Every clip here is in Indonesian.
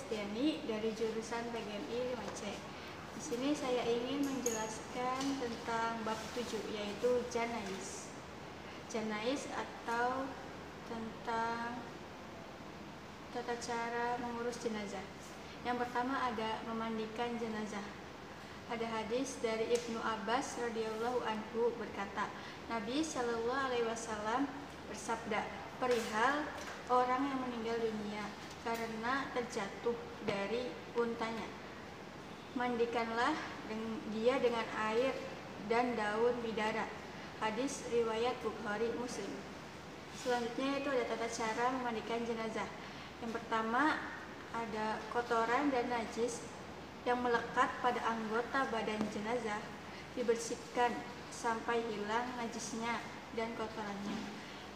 Destiani dari jurusan PGMI 5C. Di sini saya ingin menjelaskan tentang bab 7, yaitu janais. Janais atau tentang tata cara mengurus jenazah. Yang pertama ada memandikan jenazah. Ada hadis dari Ibnu Abbas radhiyallahu anhu berkata, Nabi Shallallahu alaihi wasallam bersabda perihal orang yang meninggal dunia karena terjatuh dari untanya. Mandikanlah dia dengan air dan daun bidara. Hadis riwayat Bukhari Muslim. Selanjutnya itu ada tata cara memandikan jenazah. Yang pertama ada kotoran dan najis yang melekat pada anggota badan jenazah dibersihkan sampai hilang najisnya dan kotorannya.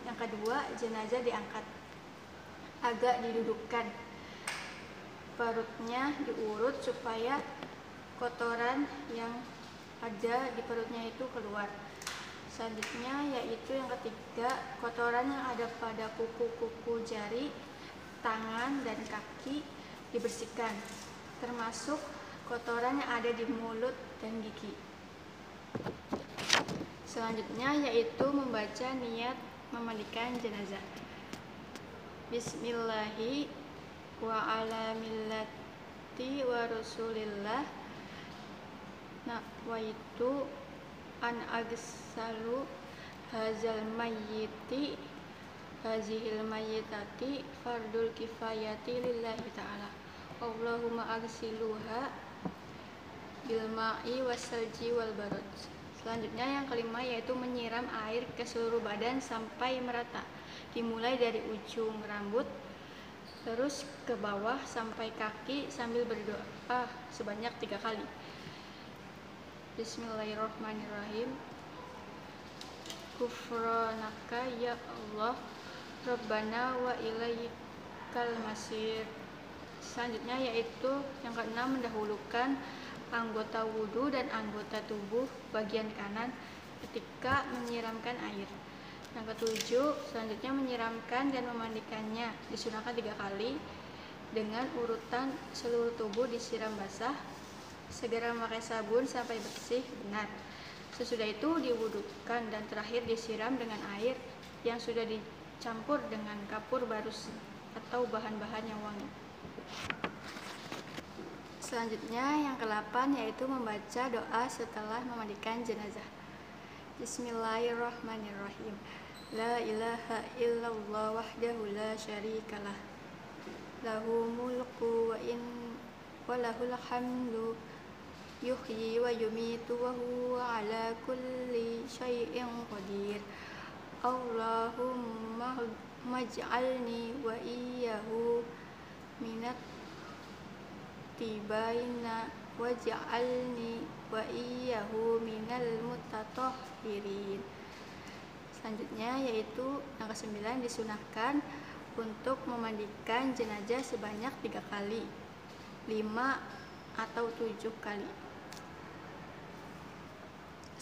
Yang kedua, jenazah diangkat, agak didudukkan, perutnya diurut supaya kotoran yang ada di perutnya itu keluar. Selanjutnya yaitu yang ketiga, kotoran yang ada pada kuku-kuku jari, tangan dan kaki dibersihkan, termasuk kotoran yang ada di mulut dan gigi. Selanjutnya yaitu membaca niat memandikan jenazah. Bismillahi wa ala millati wa rasulillah nawaitu an agsalu hazal mayyiti hazihil mayyitati fardul kifayati lillahi ta'ala. Allahumma agsiluha bil ma'i wasalji wal barad. Selanjutnya yang kelima yaitu menyiram air ke seluruh badan sampai merata, dimulai dari ujung rambut terus ke bawah sampai kaki sambil berdoa sebanyak 3 kali. Bismillahirrahmanirrahim. Ghufranaka ya Allah, Rabbana wa ilaikal masir. Selanjutnya yaitu yang keenam mendahulukan anggota wudhu dan anggota tubuh bagian kanan ketika menyiramkan air. Yang ketujuh, selanjutnya menyiramkan dan memandikannya disunahkan 3 kali dengan urutan seluruh tubuh disiram basah, segera memakai sabun sampai bersih benar. Sesudah itu diwudukan dan terakhir disiram dengan air yang sudah dicampur dengan kapur barus atau bahan-bahan yang wangi. Selanjutnya yang ke-8 yaitu membaca doa setelah memandikan jenazah. Bismillahirrahmanirrahim. La ilaha illallah wahdahu la syarikalah. Lahu mulku wa lahul hamdu yuhyi wa yumitu wa huwa ala kulli syai'in qadir. Allahumma maj'alni wa iyyahu minat tibaina waj'alni wa iyyahu minal mutatahhirin. Selanjutnya yaitu yang ke-9 disunahkan untuk memandikan jenazah sebanyak 3 kali, 5 atau 7 kali.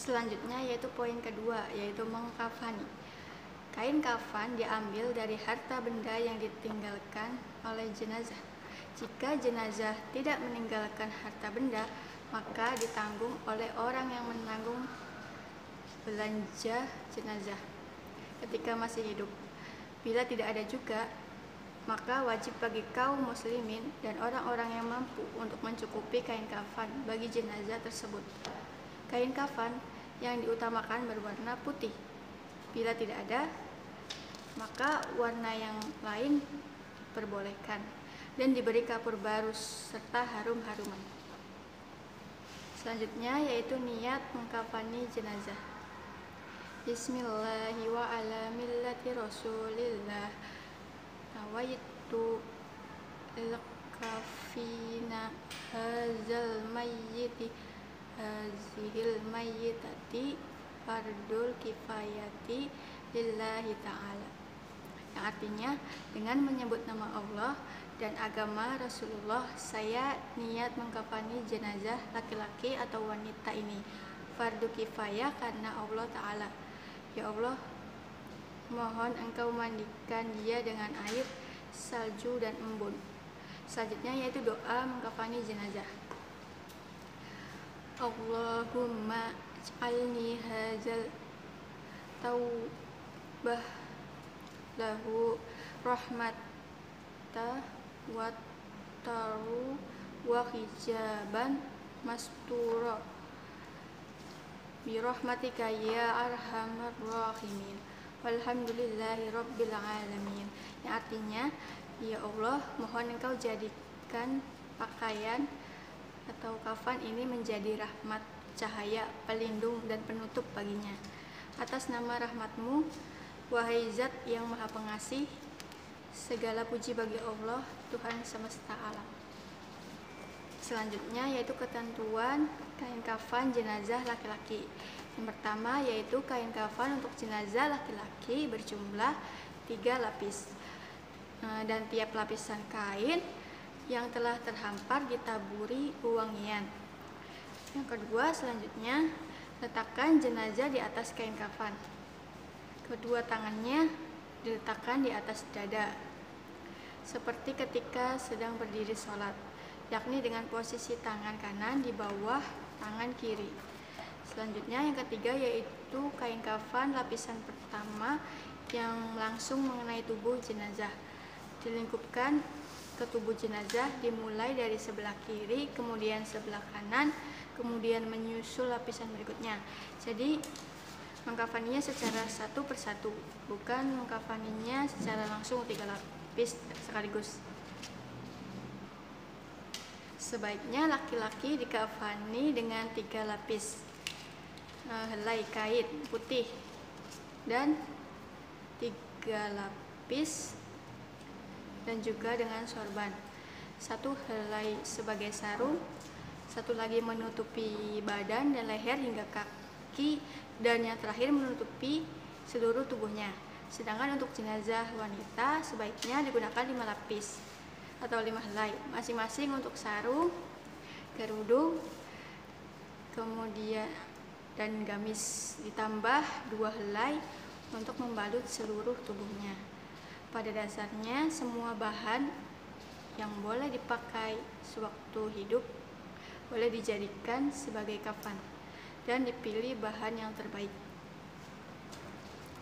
Selanjutnya yaitu poin kedua, yaitu mengkafani. Kain kafan diambil dari harta benda yang ditinggalkan oleh jenazah. Jika jenazah tidak meninggalkan harta benda, maka ditanggung oleh orang yang menanggung belanja jenazah ketika masih hidup. Bila tidak ada juga, maka wajib bagi kaum muslimin dan orang-orang yang mampu untuk mencukupi kain kafan bagi jenazah tersebut. Kain kafan yang diutamakan berwarna putih. Bila tidak ada, maka warna yang lain diperbolehkan dan diberi kapur barus serta harum-haruman. Selanjutnya yaitu niat mengkafani jenazah. Bismillahi wa ala millati rasulillah nawaitu lakafina hazal mayyiti hazihil mayyitati fardul kifayati lillahi ta'ala. Yang artinya dengan menyebut nama Allah dan agama Rasulullah, saya niat mengkafani jenazah laki-laki atau wanita ini fardu kifayah karena Allah Ta'ala. Ya Allah, mohon engkau mandikan dia dengan air, salju dan embun Selanjutnya yaitu doa mengkafani jenazah. Allahumma ij'alni hadzal taubah lahu rahmata wa taru wa hijaban mastura bi rahmatika ya arhamar rahimin walhamdulillahi rabbil alamin. Yang artinya, ya Allah, mohon Engkau jadikan pakaian atau kafan ini menjadi rahmat, cahaya, pelindung dan penutup baginya. Atas nama rahmat-Mu, wahai Zat yang Maha Pengasih, segala puji bagi Allah, Tuhan semesta alam. Selanjutnya yaitu ketentuan kain kafan jenazah laki-laki. Yang pertama yaitu kain kafan untuk jenazah laki-laki berjumlah 3 lapis. Dan tiap lapisan kain yang telah terhampar ditaburi wangian. Yang kedua, selanjutnya letakkan jenazah di atas kain kafan. Kedua tangannya diletakkan di atas dada, seperti ketika sedang berdiri sholat, yakni dengan posisi tangan kanan di bawah tangan kiri. Selanjutnya yang ketiga yaitu kain kafan lapisan pertama yang langsung mengenai tubuh jenazah. Dilingkupkan ke tubuh jenazah dimulai dari sebelah kiri, kemudian sebelah kanan, kemudian menyusul lapisan berikutnya. Jadi mengkafaninya secara satu persatu, bukan mengkafaninya secara langsung 3 lapis sekaligus. Sebaiknya laki-laki dikafani dengan 3 lapis helai kain putih dan 3 lapis dan juga dengan sorban. 1 helai sebagai sarung, 1 lagi menutupi badan dan leher hingga kaki, dan yang terakhir menutupi seluruh tubuhnya. Sedangkan untuk jenazah wanita sebaiknya digunakan 5 lapis atau 5 helai, masing-masing untuk sarung, kerudung, kemudian dan gamis, ditambah 2 helai untuk membalut seluruh tubuhnya. Pada dasarnya semua bahan yang boleh dipakai sewaktu hidup boleh dijadikan sebagai kafan dan dipilih bahan yang terbaik.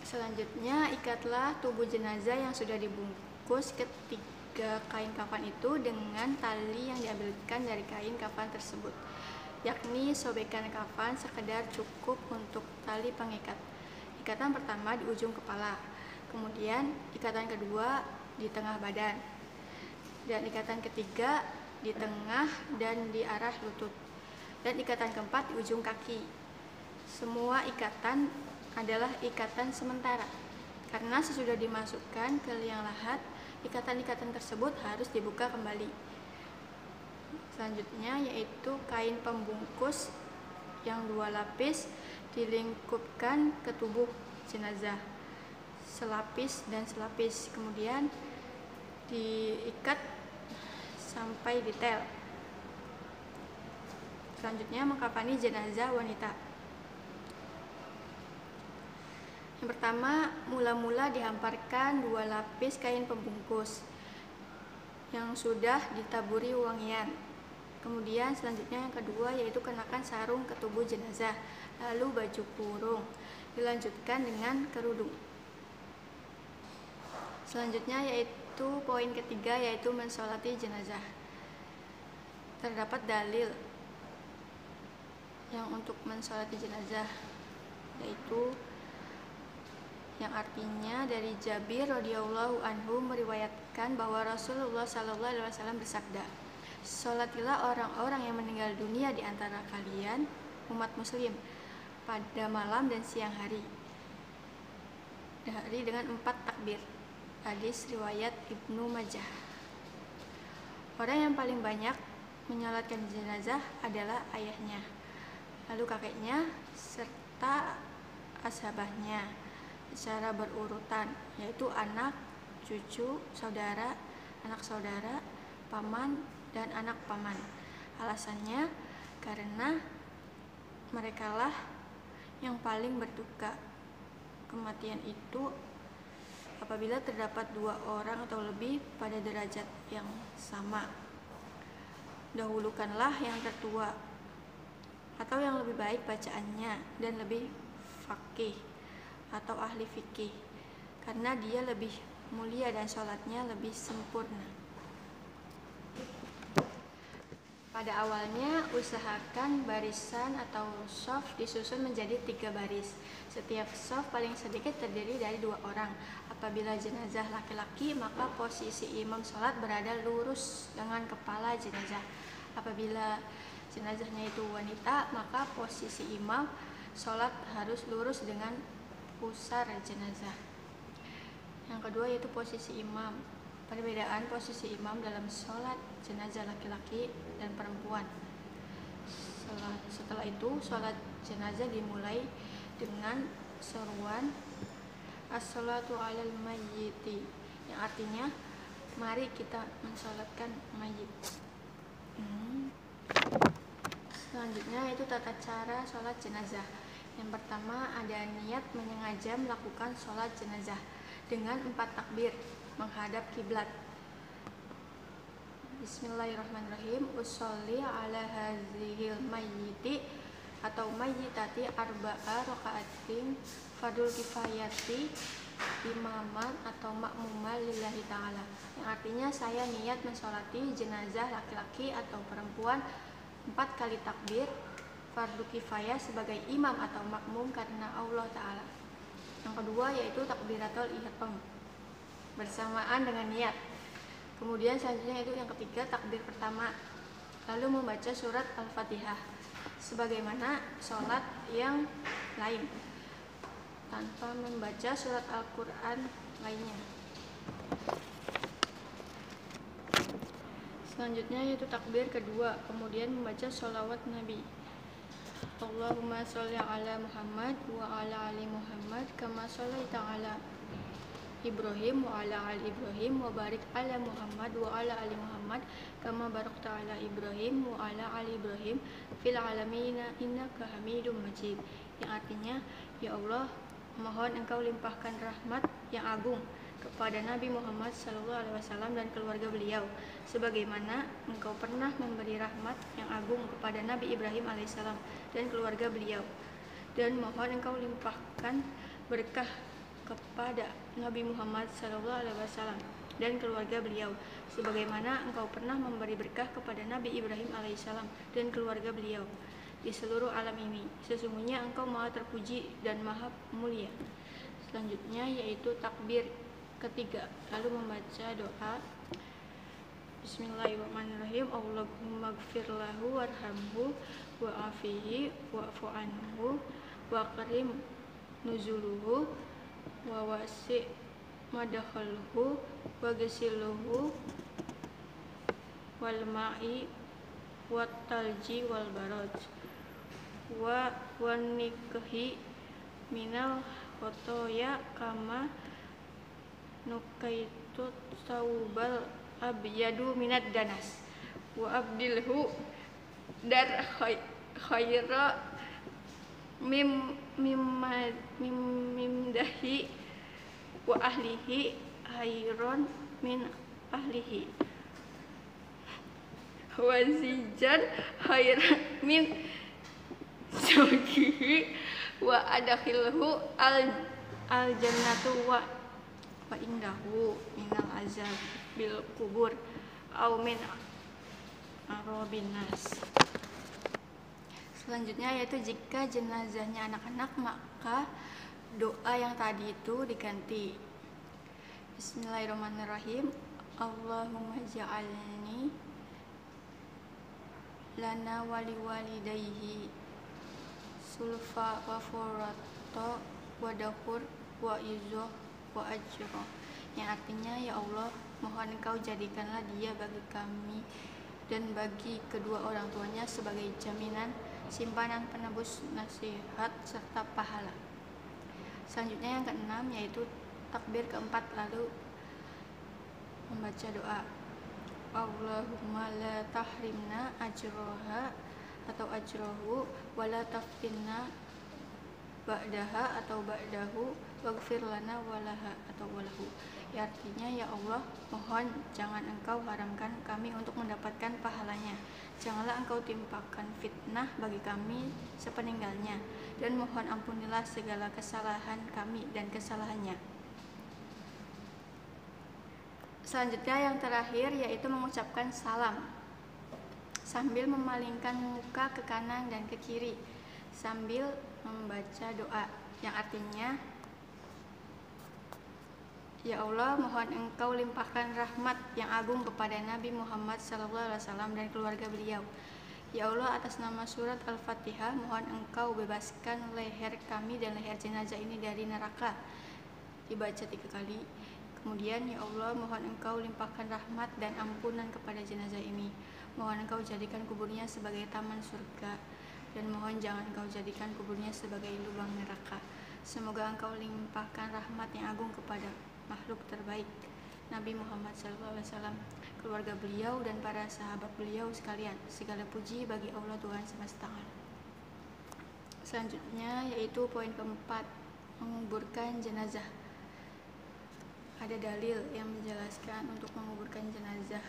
Selanjutnya, ikatlah tubuh jenazah yang sudah dibungkus ketiga kain kafan itu dengan tali yang diambilkan dari kain kafan tersebut, yakni sobekan kafan sekedar cukup untuk tali pengikat. Ikatan pertama di ujung kepala, kemudian ikatan kedua di tengah badan, dan ikatan ketiga di tengah dan di arah lutut, dan ikatan keempat di ujung kaki. Semua ikatan adalah ikatan sementara, karena sesudah dimasukkan ke liang lahat, ikatan-ikatan tersebut harus dibuka kembali. Selanjutnya yaitu kain pembungkus yang 2 lapis dilingkupkan ke tubuh jenazah, selapis dan selapis, kemudian diikat sampai detail. Selanjutnya mengkafani jenazah wanita. Yang pertama, mula-mula dihamparkan 2 lapis kain pembungkus yang sudah ditaburi wangian. Kemudian selanjutnya yang kedua yaitu kenakan sarung ke tubuh jenazah, lalu baju kurung, dilanjutkan dengan kerudung. Selanjutnya yaitu poin ketiga yaitu mensolati jenazah. Terdapat dalil yang untuk mensolati jenazah, yaitu yang artinya dari Jabir radhiyallahu anhu meriwayatkan bahwa Rasulullah sallallahu alaihi wasallam bersabda, "Sholatilah orang-orang yang meninggal dunia di antara kalian, umat muslim, pada malam dan siang hari dengan 4 takbir." Hadis riwayat Ibnu Majah. Orang yang paling banyak menyolatkan jenazah adalah ayahnya, lalu kakeknya, serta ashabahnya secara berurutan, yaitu anak, cucu, saudara, anak saudara, paman, dan anak paman. Alasannya karena merekalah yang paling berduka. Kematian itu apabila terdapat dua orang atau lebih pada derajat yang sama. Dahulukanlah yang tertua atau yang lebih baik bacaannya dan lebih faqih atau ahli fikih, karena dia lebih mulia dan sholatnya lebih sempurna. Pada awalnya, usahakan barisan atau shaf disusun menjadi 3 baris. Setiap shaf paling sedikit terdiri dari 2 orang. Apabila jenazah laki-laki, maka posisi imam sholat berada lurus dengan kepala jenazah. Apabila jenazahnya itu wanita, maka posisi imam sholat harus lurus dengan pusar jenazah. Yang kedua yaitu posisi imam. Perbedaan posisi imam dalam sholat jenazah laki-laki dan perempuan. Setelah itu, sholat jenazah dimulai dengan seruan as-salatu alal mayyiti, yang artinya mari kita mensolatkan mayit. Selanjutnya itu tata cara sholat jenazah. Yang pertama ada niat menyengaja melakukan sholat jenazah dengan 4 takbir menghadap kiblat. Bismillahirrahmanirrahim. Usolli ala hazihil mayyiti atau mayyitati arba'a raka'atin fardul kifayati imaman atau makmuman lillahi ta'ala, yang artinya saya niat mensolati jenazah laki-laki atau perempuan 4 kali takbir fardu kifayah sebagai imam atau makmum karena Allah Ta'ala. Yang kedua yaitu takbiratul ihram bersamaan dengan niat. Kemudian selanjutnya itu yang ketiga takbir pertama, lalu membaca surat Al-Fatihah sebagaimana sholat yang lain tanpa membaca surat Al-Quran lainnya. Selanjutnya yaitu takbir kedua, kemudian membaca sholawat Nabi. Allahumma sholli ala Muhammad wa ala ali Muhammad kama shollaita ala Ibrahim wa ala ali Ibrahim wa barik ala Muhammad wa ala ali Muhammad kama barakta ala Ibrahim wa ala ali Ibrahim fil alamin innaka Hamidum Majid, yang artinya ya Allah, mohon engkau limpahkan rahmat yang agung kepada Nabi Muhammad SAW dan keluarga beliau, sebagaimana engkau pernah memberi rahmat yang agung kepada Nabi Ibrahim alaihissalam dan keluarga beliau, dan mohon engkau limpahkan berkah kepada Nabi Muhammad SAW dan keluarga beliau, sebagaimana engkau pernah memberi berkah kepada Nabi Ibrahim alaihissalam dan keluarga beliau di seluruh alam ini. Sesungguhnya engkau maha terpuji dan maha mulia. Selanjutnya yaitu takbir ketiga, lalu membaca doa Bismillahirrahmanirrahim. Allahumma gfir lahu warhamhu wa'afihi wa'fu anhu wa karim nuzuluhu wa wasi' madakhalhu wa gesiluhu wal ma'i wat talji wal baraj wa nikhi minal khotoya kama nukaitu saubal abyadu minad danas wa abdilhu dar khaira mimdahi wa ahlihi khairon min ahlihi wa zijan khairan min zawjihi wa adakhilhu al jannatu wa indahu minal azab bil kubur au min arobin nas. Selanjutnya yaitu jika jenazahnya anak-anak, maka doa yang tadi itu diganti. Bismillahirrahmanirrahim. Allahumma ja'alni lana wali walidayhi sulfa wa furato wa dahur wa izoh wa ajro, yang artinya ya Allah, mohon engkau jadikanlah dia bagi kami dan bagi kedua orang tuanya sebagai jaminan, simpanan penebus nasihat serta pahala. Selanjutnya yang keenam yaitu takbir keempat, lalu membaca doa Allahumma la tahrimna ajroha atau ajrohu wa la taftinna ba'daha atau ba'dahu, waghfir lana walaha atau walahu. Ya, artinya, ya Allah, mohon jangan Engkau haramkan kami untuk mendapatkan pahalanya. Janganlah Engkau timpakan fitnah bagi kami sepeninggalnya, dan mohon ampunilah segala kesalahan kami dan kesalahannya. Selanjutnya yang terakhir yaitu mengucapkan salam sambil memalingkan muka ke kanan dan ke kiri sambil membaca doa yang artinya, ya Allah, mohon Engkau limpahkan rahmat yang agung kepada Nabi Muhammad SAW dan keluarga beliau. Ya Allah, atas nama surat Al-Fatihah, mohon Engkau bebaskan leher kami dan leher jenazah ini dari neraka. Dibaca 3 kali. Kemudian, ya Allah, mohon Engkau limpahkan rahmat dan ampunan kepada jenazah ini. Mohon Engkau jadikan kuburnya sebagai taman surga, dan mohon jangan Engkau jadikan kuburnya sebagai lubang neraka. Semoga Engkau limpahkan rahmat yang agung kepada makhluk terbaik Nabi Muhammad SAW, keluarga beliau dan para sahabat beliau sekalian. Segala puji bagi Allah Tuhan semesta alam. Selanjutnya yaitu poin keempat, menguburkan jenazah. Ada dalil yang menjelaskan untuk menguburkan jenazah.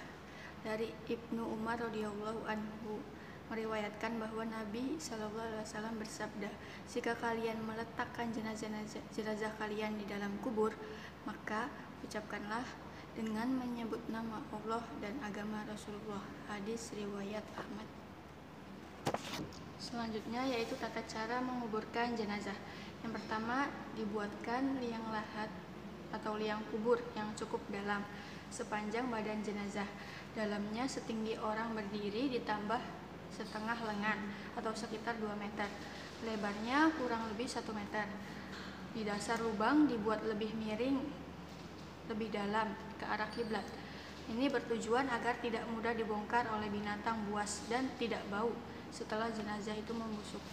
Dari Ibnu Umar radhiyallahu anhu meriwayatkan bahwa Nabi SAW bersabda, jika kalian meletakkan jenazah kalian di dalam kubur, maka ucapkanlah dengan menyebut nama Allah dan agama Rasulullah. Hadis riwayat Ahmad. Selanjutnya yaitu tata cara menguburkan jenazah. Yang pertama, dibuatkan liang lahat atau liang kubur yang cukup dalam sepanjang badan jenazah. Dalamnya setinggi orang berdiri ditambah setengah lengan atau sekitar 2 meter. Lebarnya kurang lebih 1 meter. Di dasar lubang dibuat lebih miring, lebih dalam ke arah kiblat. Ini bertujuan agar tidak mudah dibongkar oleh binatang buas dan tidak bau setelah jenazah itu membusuk.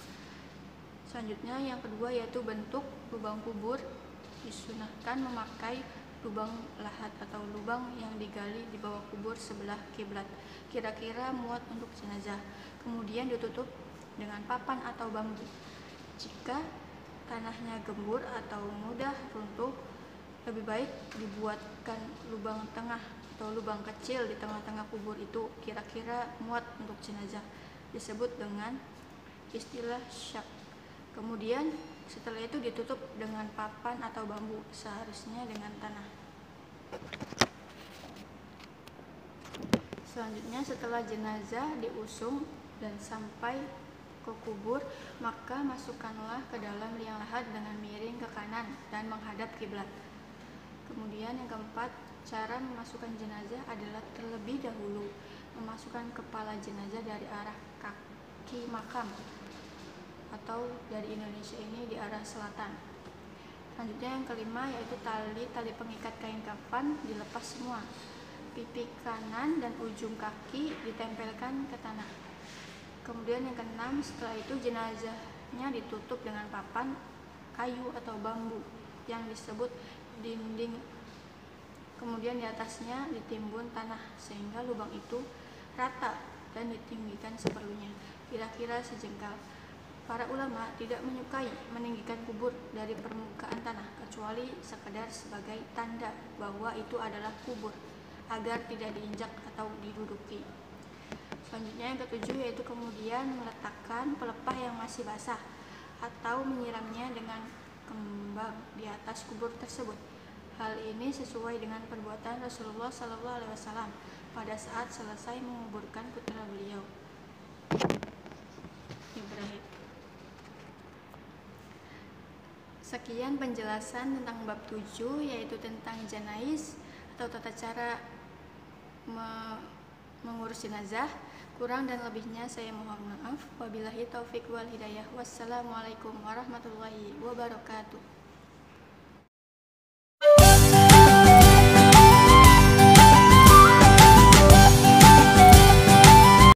Selanjutnya yang kedua yaitu bentuk lubang kubur. Disunahkan memakai lubang lahat atau lubang yang digali di bawah kubur sebelah kiblat, kira-kira muat untuk jenazah. Kemudian ditutup dengan papan atau bambu. Jika tanahnya gembur atau mudah runtuh, lebih baik dibuatkan lubang tengah atau lubang kecil di tengah-tengah kubur itu, kira-kira muat untuk jenazah, disebut dengan istilah syak. Kemudian setelah itu ditutup dengan papan atau bambu, seharusnya dengan tanah. Selanjutnya setelah jenazah diusung dan sampai ke kubur, maka masukkanlah ke dalam liang lahat dengan miring ke kanan dan menghadap kiblat. Kemudian yang keempat, cara memasukkan jenazah adalah terlebih dahulu memasukkan kepala jenazah dari arah kaki makam atau dari Indonesia ini di arah selatan. Selanjutnya yang kelima yaitu tali pengikat kain kafan dilepas semua. Pipi kanan dan ujung kaki ditempelkan ke tanah. Kemudian yang keenam, setelah itu jenazahnya ditutup dengan papan, kayu atau bambu yang disebut dinding. Kemudian di atasnya ditimbun tanah sehingga lubang itu rata dan ditinggikan seperlunya, kira-kira sejengkal. Para ulama tidak menyukai meninggikan kubur dari permukaan tanah kecuali sekadar sebagai tanda bahwa itu adalah kubur, agar tidak diinjak atau diduduki. Selanjutnya yang ketujuh yaitu kemudian meletakkan pelepah yang masih basah atau menyiramnya dengan kembang di atas kubur tersebut. Hal ini sesuai dengan perbuatan Rasulullah SAW pada saat selesai menguburkan putra beliau, Ibrahim. Sekian penjelasan tentang bab 7 yaitu tentang janais atau tata cara mengurus jenazah. Kurang dan lebihnya saya mohon maaf. Wabillahi taufik wal hidayah. Wassalamualaikum warahmatullahi wabarakatuh.